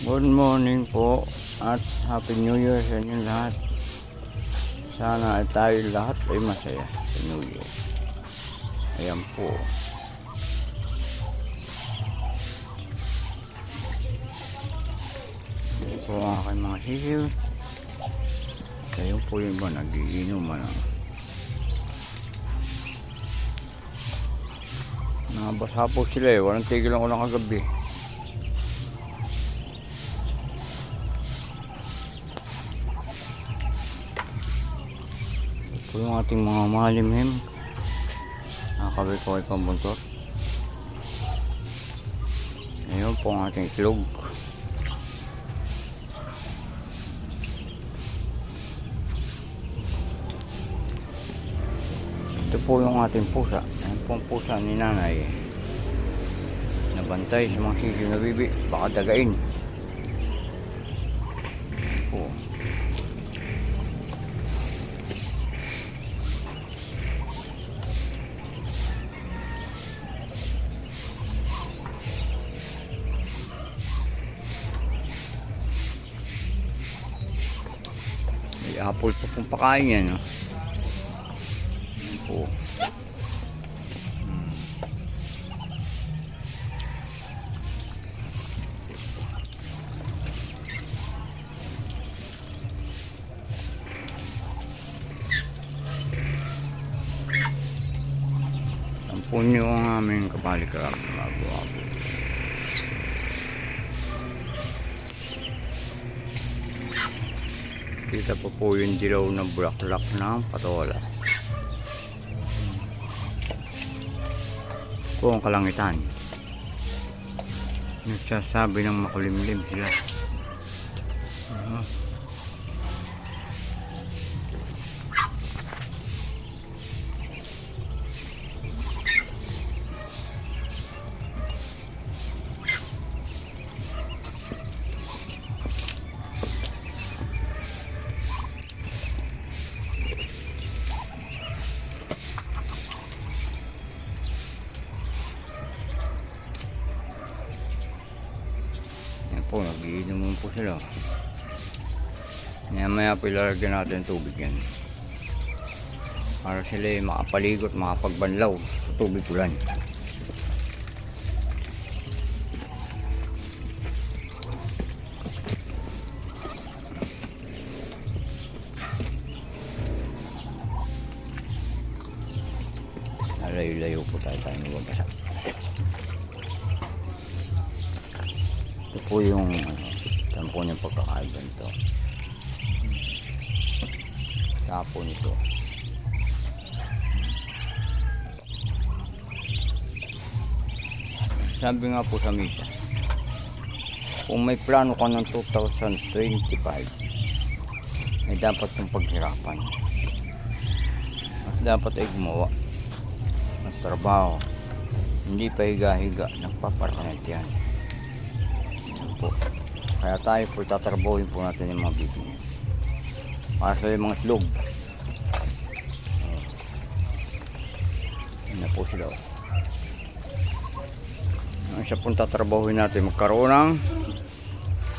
Good morning po at Happy New Year sa inyo lahat. Sana ay tayo lahat ay masaya sa New Year. Ayan po. Ito po ang aking mga sisiw. Kayo po yung ba nagiinuman ang nabasa po sila eh. Walang tigil lang ko ng kagabi. Ito yung ating mga malimhim. Nakakabit ko ay pambuntot. Ayun po ang ating itlog. Ito po yung ating pusa. Ayan po ang pusa ni nanay. Nabantay sa mga sisiw na bibi. Baka dagain. Po. May apple po pong pakain yan. No? Po. Tampon nyo ang aming kapalikarap na bago-bago. Kita po yung dilaw na bulaklak ng patola. Po ang kalangitan. Nagsasabi ng makulimlim sila. Po, nagiinom po sila. Maya po ilalagyan natin tubig yan para sila makapaligot, makapagbanlaw sa tubig ulan. Layo-layo po tayo magbabasa. Ito po yung tampo niyang pagkakain ganito. Tapo nito. Sabi nga po sa misa, kung may plano ka ng 2025, ay dapat yung paghirapan. Mas dapat ay gumawa ng trabaho. Hindi pa higa-higa, nagpaparkanit yan. Po. Kaya tayo po tatrabahuin po natin yung mga bibi para sa yung mga slog. Yan na po sila. Ang isa pong tatrabahuin natin, magkaroon ng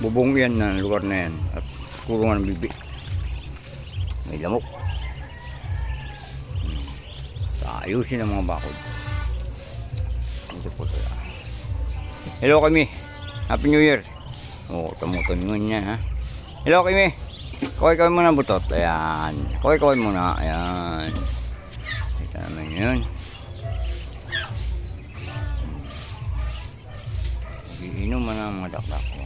bubong yan na lugar na yan at kulungan ng bibi. May lamok. Ayusin ang mga bakod. Ito po sila. Hello kami. Happy New Year. Oh, tumutungan niya ha. Hello kami. Kaway muna butot. Ayan. Kaway muna. Ayan. Kita naman yun. Iinom man ang mga dakdak ko.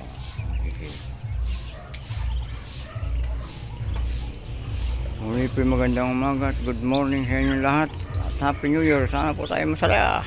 Muli po magandang umaga at good morning sa inyo lahat. At Happy New Year. Sana po tayo masaya.